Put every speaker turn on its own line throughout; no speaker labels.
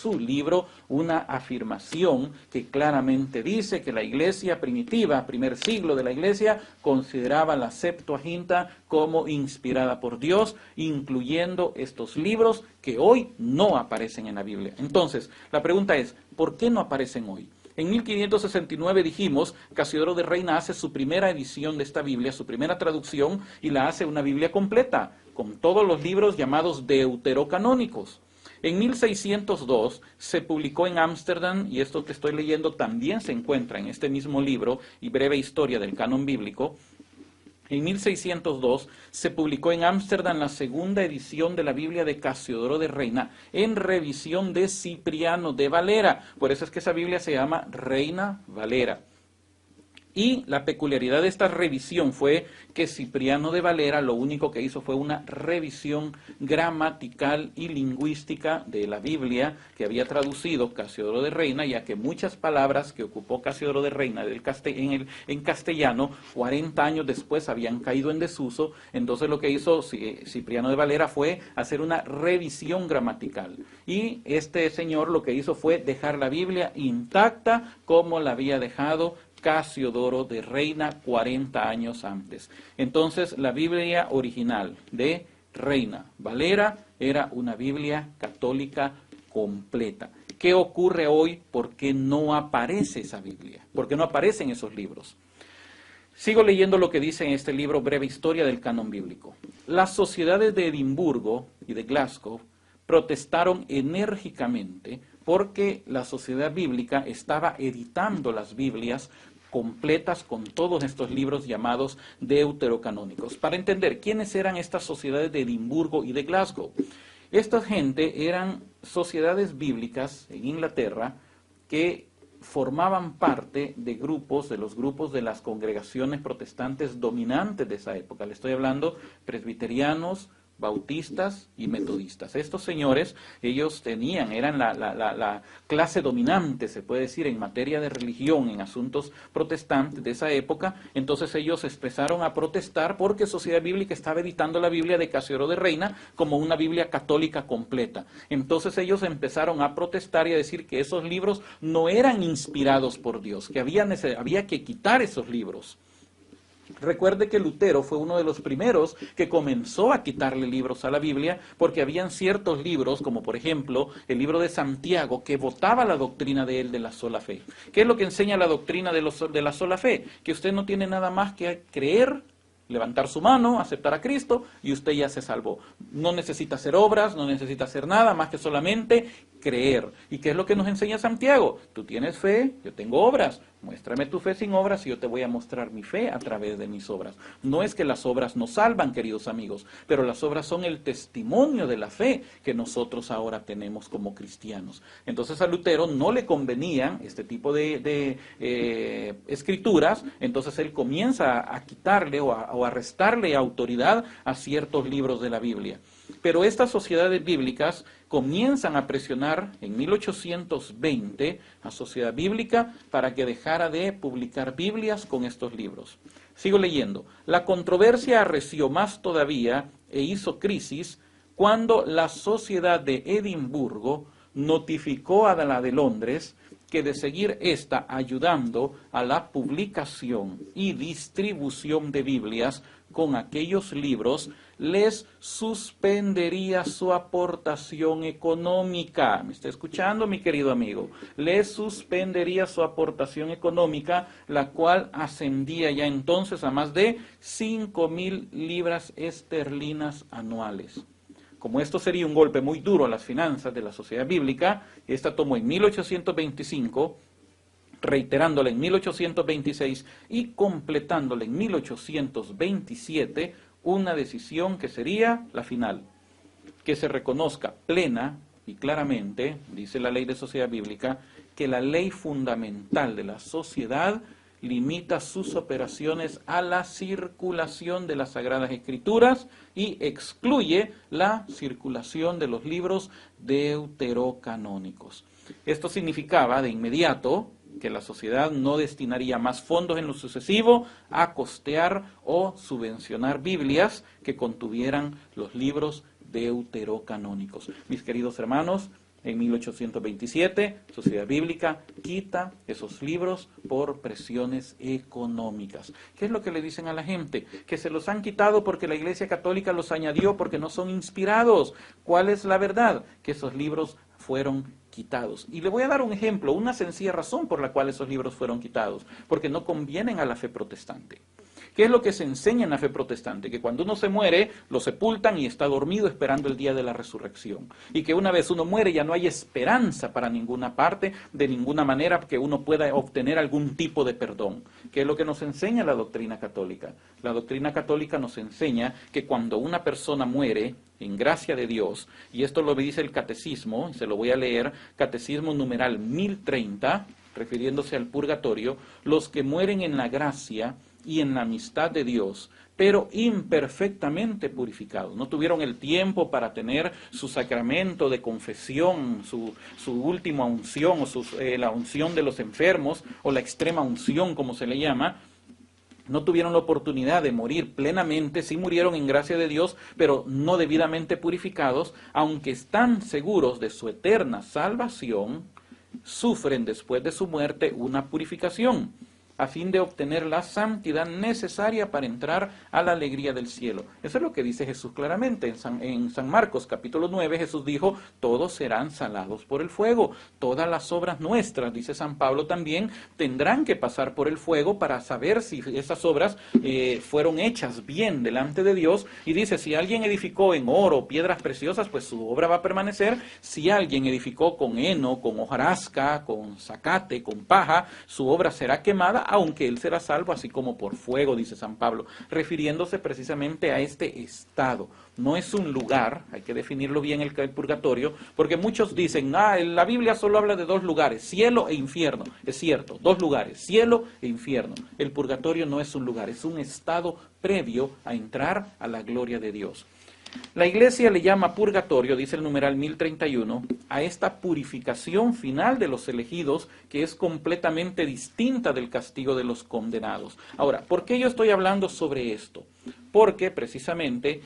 su libro una afirmación que claramente dice que la iglesia primitiva, primer siglo de la iglesia, consideraba la Septuaginta como inspirada por Dios, incluyendo estos libros que hoy no aparecen en la Biblia. Entonces, la pregunta es, ¿por qué no aparecen hoy? En 1569 dijimos, Casiodoro de Reina hace su primera edición de esta Biblia, su primera traducción, y la hace una Biblia completa, con todos los libros llamados deuterocanónicos. En 1602 se publicó en Ámsterdam, y esto que estoy leyendo también se encuentra en este mismo libro, y breve historia del canon bíblico. En 1602 se publicó en Ámsterdam la segunda edición de la Biblia de Casiodoro de Reina en revisión de Cipriano de Valera. Por eso es que esa Biblia se llama Reina Valera. Y la peculiaridad de esta revisión fue que Cipriano de Valera lo único que hizo fue una revisión gramatical y lingüística de la Biblia que había traducido Casiodoro de Reina, ya que muchas palabras que ocupó Casiodoro de Reina en castellano, 40 años después habían caído en desuso. Entonces lo que hizo Cipriano de Valera fue hacer una revisión gramatical. Y este señor lo que hizo fue dejar la Biblia intacta como la había dejado Casiodoro de Reina 40 años antes. Entonces, la Biblia original de Reina Valera era una Biblia católica completa. ¿Qué ocurre hoy? ¿Por qué no aparece esa Biblia? ¿Por qué no aparecen esos libros? Sigo leyendo lo que dice en este libro, Breve Historia del Canon Bíblico. Las sociedades de Edimburgo y de Glasgow protestaron enérgicamente porque la sociedad bíblica estaba editando las Biblias completas con todos estos libros llamados deuterocanónicos. Para entender quiénes eran estas sociedades de Edimburgo y de Glasgow. Esta gente eran sociedades bíblicas en Inglaterra que formaban parte de los grupos de las congregaciones protestantes dominantes de esa época. Le estoy hablando presbiterianos, bautistas y metodistas. Estos señores, ellos eran la clase dominante, se puede decir, en materia de religión, en asuntos protestantes de esa época. Entonces ellos empezaron a protestar porque Sociedad Bíblica estaba editando la Biblia de Casiodoro de Reina como una Biblia católica completa. Entonces ellos empezaron a protestar y a decir que esos libros no eran inspirados por Dios, que había que quitar esos libros. Recuerde que Lutero fue uno de los primeros que comenzó a quitarle libros a la Biblia porque habían ciertos libros, como por ejemplo el libro de Santiago, que votaba la doctrina de él de la sola fe. ¿Qué es lo que enseña la doctrina de la sola fe? Que usted no tiene nada más que creer, levantar su mano, aceptar a Cristo y usted ya se salvó. No necesita hacer obras, no necesita hacer nada más que solamente creer. ¿Y qué es lo que nos enseña Santiago? Tú tienes fe, yo tengo obras. Muéstrame tu fe sin obras y yo te voy a mostrar mi fe a través de mis obras. No es que las obras nos salvan, queridos amigos, pero las obras son el testimonio de la fe que nosotros ahora tenemos como cristianos. Entonces a Lutero no le convenían este tipo de escrituras, entonces él comienza a quitarle o a restarle autoridad a ciertos libros de la Biblia. Pero estas sociedades bíblicas comienzan a presionar en 1820 a Sociedad Bíblica para que dejara de publicar Biblias con estos libros. Sigo leyendo. La controversia arreció más todavía e hizo crisis cuando la Sociedad de Edimburgo notificó a la de Londres que de seguir esta ayudando a la publicación y distribución de Biblias con aquellos libros, les suspendería su aportación económica. ¿Me está escuchando, mi querido amigo? Les suspendería su aportación económica, la cual ascendía ya entonces a más de 5.000 libras esterlinas anuales. Como esto sería un golpe muy duro a las finanzas de la Sociedad Bíblica, esta tomó en 1825, reiterándola en 1826 y completándola en 1827, una decisión que sería la final, que se reconozca plena y claramente, dice la ley de sociedad bíblica, que la ley fundamental de la sociedad limita sus operaciones a la circulación de las Sagradas Escrituras y excluye la circulación de los libros deuterocanónicos. Esto significaba de inmediato que la sociedad no destinaría más fondos en lo sucesivo a costear o subvencionar Biblias que contuvieran los libros deuterocanónicos. Mis queridos hermanos, En 1827, Sociedad Bíblica quita esos libros por presiones económicas. ¿Qué es lo que le dicen a la gente? Que se los han quitado porque la Iglesia Católica los añadió porque no son inspirados. ¿Cuál es la verdad? Que esos libros fueron quitados. Y le voy a dar un ejemplo, una sencilla razón por la cual esos libros fueron quitados. Porque no convienen a la fe protestante. ¿Qué es lo que se enseña en la fe protestante? Que cuando uno se muere, lo sepultan y está dormido esperando el día de la resurrección. Y que una vez uno muere ya no hay esperanza para ninguna parte, de ninguna manera que uno pueda obtener algún tipo de perdón. ¿Qué es lo que nos enseña la doctrina católica? La doctrina católica nos enseña que cuando una persona muere, en gracia de Dios, y esto lo dice el catecismo, y se lo voy a leer, catecismo numeral 1030, refiriéndose al purgatorio, los que mueren en la gracia y en la amistad de Dios, pero imperfectamente purificados. No tuvieron el tiempo para tener su sacramento de confesión, su última unción, o la unción de los enfermos, o la extrema unción, como se le llama. No tuvieron la oportunidad de morir plenamente, sí murieron en gracia de Dios, pero no debidamente purificados, aunque están seguros de su eterna salvación, sufren después de su muerte una purificación, a fin de obtener la santidad necesaria para entrar a la alegría del cielo. Eso es lo que dice Jesús claramente. En San Marcos capítulo 9 Jesús dijo, todos serán salados por el fuego. Todas las obras nuestras, dice San Pablo también, tendrán que pasar por el fuego para saber si esas obras fueron hechas bien delante de Dios. Y dice, si alguien edificó en oro, piedras preciosas, pues su obra va a permanecer. Si alguien edificó con heno, con hojarasca, con zacate, con paja, su obra será quemada, aunque él será salvo así como por fuego, dice San Pablo, refiriéndose precisamente a este estado. No es un lugar, hay que definirlo bien el purgatorio, porque muchos dicen, la Biblia solo habla de dos lugares, cielo e infierno. Es cierto, dos lugares, cielo e infierno. El purgatorio no es un lugar, es un estado previo a entrar a la gloria de Dios. La Iglesia le llama purgatorio, dice el numeral 1031, a esta purificación final de los elegidos que es completamente distinta del castigo de los condenados. Ahora, ¿por qué yo estoy hablando sobre esto? Porque precisamente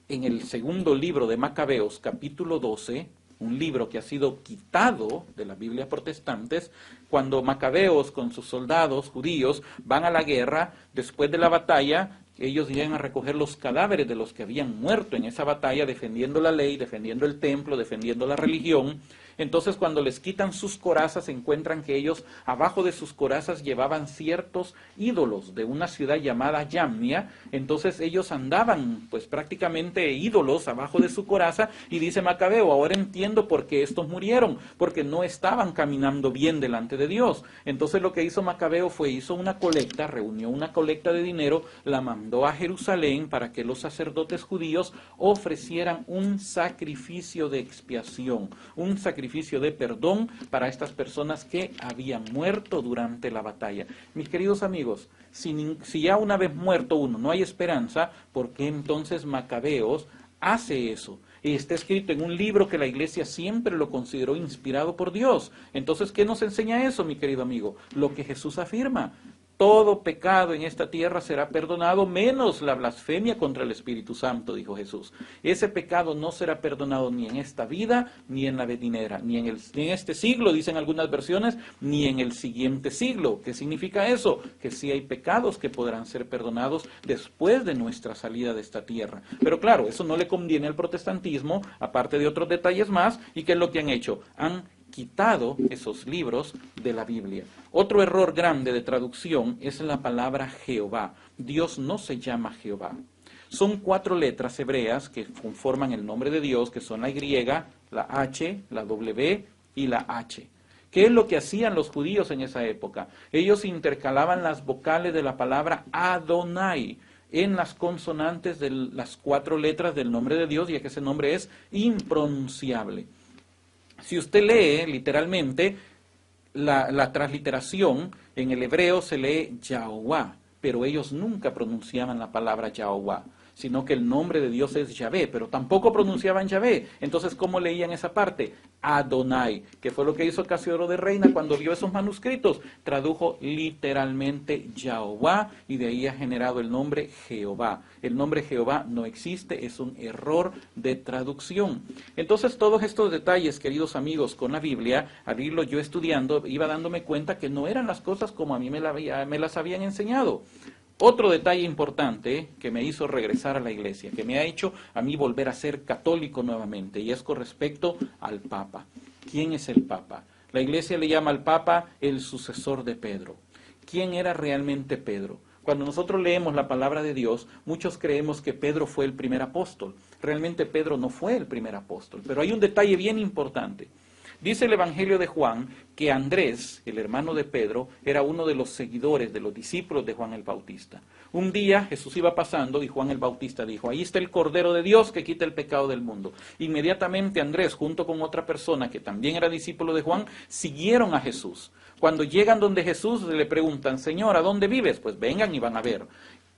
en el segundo libro de Macabeos, capítulo 12, un libro que ha sido quitado de la Biblia protestantes, cuando Macabeos con sus soldados judíos van a la guerra, después de la batalla, ellos llegan a recoger los cadáveres de los que habían muerto en esa batalla, defendiendo la ley, defendiendo el templo, defendiendo la religión. Entonces, cuando les quitan sus corazas, encuentran que ellos, abajo de sus corazas, llevaban ciertos ídolos de una ciudad llamada Yamnia. Entonces, ellos andaban, pues, prácticamente ídolos abajo de su coraza. Y dice Macabeo, ahora entiendo por qué estos murieron, porque no estaban caminando bien delante de Dios. Entonces, lo que hizo Macabeo hizo una colecta, reunió una colecta de dinero, la mandó a Jerusalén para que los sacerdotes judíos ofrecieran un sacrificio de expiación, un sacrificio de perdón para estas personas que habían muerto durante la batalla. Mis queridos amigos, si ya una vez muerto uno no hay esperanza, ¿por qué entonces Macabeos hace eso? Y está escrito en un libro que la Iglesia siempre lo consideró inspirado por Dios. Entonces, ¿qué nos enseña eso, mi querido amigo? Lo que Jesús afirma. Todo pecado en esta tierra será perdonado, menos la blasfemia contra el Espíritu Santo, dijo Jesús. Ese pecado no será perdonado ni en esta vida, ni en la venidera, ni en este siglo, dicen algunas versiones, ni en el siguiente siglo. ¿Qué significa eso? Que sí hay pecados que podrán ser perdonados después de nuestra salida de esta tierra. Pero claro, eso no le conviene al protestantismo, aparte de otros detalles más. ¿Y qué es lo que han hecho? Han quitado esos libros de la Biblia. Otro error grande de traducción es la palabra Jehová. Dios no se llama Jehová. Son 4 letras hebreas que conforman el nombre de Dios, que son la Y, la H, la W y la H. ¿Qué es lo que hacían los judíos en esa época? Ellos intercalaban las vocales de la palabra Adonai en las consonantes de las 4 letras del nombre de Dios, ya que ese nombre es impronunciable. Si usted lee literalmente, la transliteración en el hebreo se lee Yahová, pero ellos nunca pronunciaban la palabra Yahová. sino que el nombre de Dios es Yahvé, pero tampoco pronunciaban Yahvé. Entonces, ¿cómo leían esa parte? Adonai, que fue lo que hizo Casiodoro de Reina cuando vio esos manuscritos. Tradujo literalmente Jehová y de ahí ha generado el nombre Jehová. El nombre Jehová no existe, es un error de traducción. Entonces, todos estos detalles, queridos amigos, con la Biblia, al irlo yo estudiando, iba dándome cuenta que no eran las cosas como a mí me las habían enseñado. Otro detalle importante que me hizo regresar a la iglesia, que me ha hecho a mí volver a ser católico nuevamente, y es con respecto al Papa. ¿Quién es el Papa? La iglesia le llama al Papa el sucesor de Pedro. ¿Quién era realmente Pedro? Cuando nosotros leemos la palabra de Dios, muchos creemos que Pedro fue el primer apóstol. Realmente Pedro no fue el primer apóstol, pero hay un detalle bien importante. Dice el Evangelio de Juan que Andrés, el hermano de Pedro, era uno de los seguidores, de los discípulos de Juan el Bautista. Un día Jesús iba pasando y Juan el Bautista dijo, ahí está el Cordero de Dios que quita el pecado del mundo. Inmediatamente Andrés, junto con otra persona que también era discípulo de Juan, siguieron a Jesús. Cuando llegan donde Jesús le preguntan, Señor, ¿a dónde vives? Pues vengan y van a ver.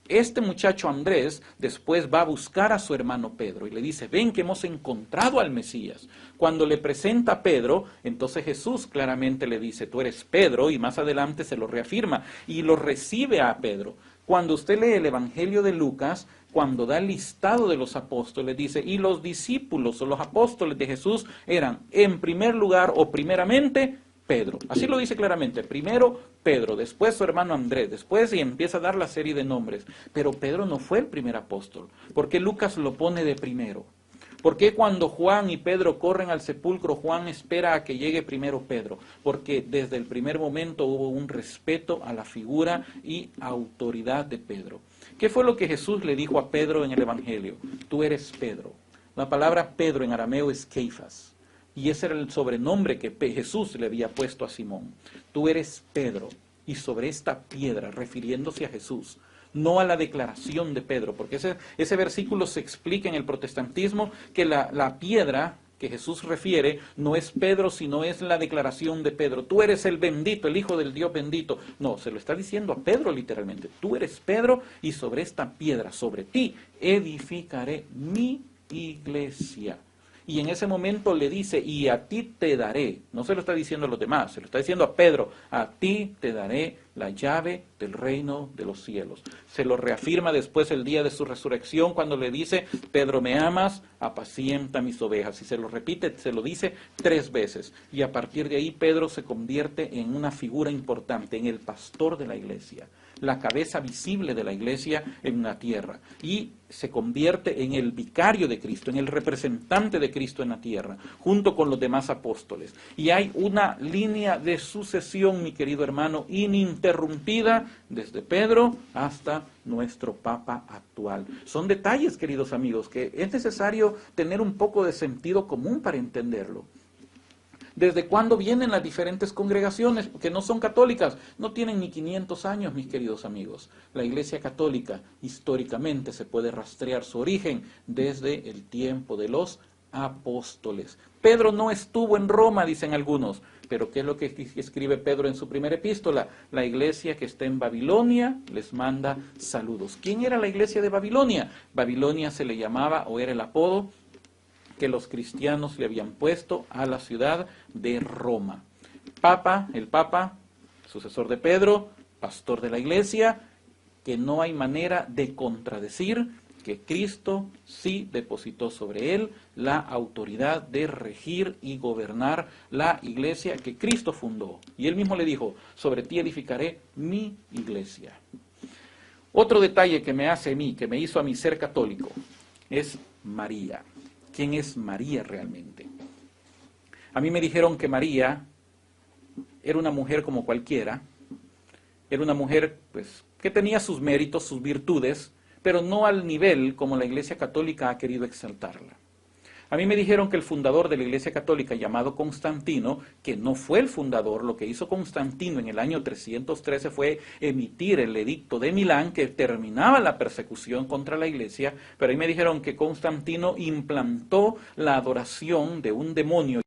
Este muchacho Andrés después va a buscar a su hermano Pedro y le dice, ven que hemos encontrado al Mesías. Cuando le presenta a Pedro, entonces Jesús claramente le dice, tú eres Pedro, y más adelante se lo reafirma y lo recibe a Pedro. Cuando usted lee el Evangelio de Lucas, cuando da el listado de los apóstoles, dice, y los discípulos o los apóstoles de Jesús eran, en primer lugar o primeramente, Pedro. Así lo dice claramente. Primero Pedro, después su hermano Andrés, después y empieza a dar la serie de nombres. Pero Pedro no fue el primer apóstol. ¿Por qué Lucas lo pone de primero? ¿Por qué cuando Juan y Pedro corren al sepulcro, Juan espera a que llegue primero Pedro? Porque desde el primer momento hubo un respeto a la figura y autoridad de Pedro. ¿Qué fue lo que Jesús le dijo a Pedro en el Evangelio? Tú eres Pedro. La palabra Pedro en arameo es Keifas. Y ese era el sobrenombre que Jesús le había puesto a Simón. Tú eres Pedro, y sobre esta piedra, refiriéndose a Jesús, no a la declaración de Pedro, porque ese versículo se explica en el protestantismo que la piedra que Jesús refiere no es Pedro, sino es la declaración de Pedro. Tú eres el bendito, el Hijo del Dios bendito. No, se lo está diciendo a Pedro literalmente. Tú eres Pedro, y sobre esta piedra, sobre ti, edificaré mi iglesia. Y en ese momento le dice, y a ti te daré, no se lo está diciendo a los demás, se lo está diciendo a Pedro, a ti te daré la llave del reino de los cielos. Se lo reafirma después el día de su resurrección cuando le dice, Pedro, ¿me amas? Apacienta mis ovejas. Y se lo repite, se lo dice 3 veces. Y a partir de ahí Pedro se convierte en una figura importante, en el pastor de la iglesia, la cabeza visible de la iglesia en la tierra, y se convierte en el vicario de Cristo, en el representante de Cristo en la tierra, junto con los demás apóstoles. Y hay una línea de sucesión, mi querido hermano, ininterrumpida desde Pedro hasta nuestro Papa actual. Son detalles, queridos amigos, que es necesario tener un poco de sentido común para entenderlo. ¿Desde cuándo vienen las diferentes congregaciones que no son católicas? No tienen ni 500 años, mis queridos amigos. La Iglesia Católica, históricamente, se puede rastrear su origen desde el tiempo de los apóstoles. Pedro no estuvo en Roma, dicen algunos. Pero ¿qué es lo que escribe Pedro en su primera epístola? La iglesia que está en Babilonia les manda saludos. ¿Quién era la iglesia de Babilonia? Babilonia se le llamaba, o era el apodo que los cristianos le habían puesto a la ciudad de Roma. El Papa, sucesor de Pedro, pastor de la iglesia, que no hay manera de contradecir que Cristo sí depositó sobre él la autoridad de regir y gobernar la iglesia que Cristo fundó. Y él mismo le dijo, sobre ti edificaré mi iglesia. Otro detalle que me hizo a mí ser católico, es María. ¿Quién es María realmente? A mí me dijeron que María era una mujer como cualquiera, era una mujer pues que tenía sus méritos, sus virtudes, pero no al nivel como la Iglesia Católica ha querido exaltarla. A mí me dijeron que el fundador de la Iglesia Católica, llamado Constantino, que no fue el fundador, lo que hizo Constantino en el año 313 fue emitir el edicto de Milán que terminaba la persecución contra la Iglesia, pero ahí me dijeron que Constantino implantó la adoración de un demonio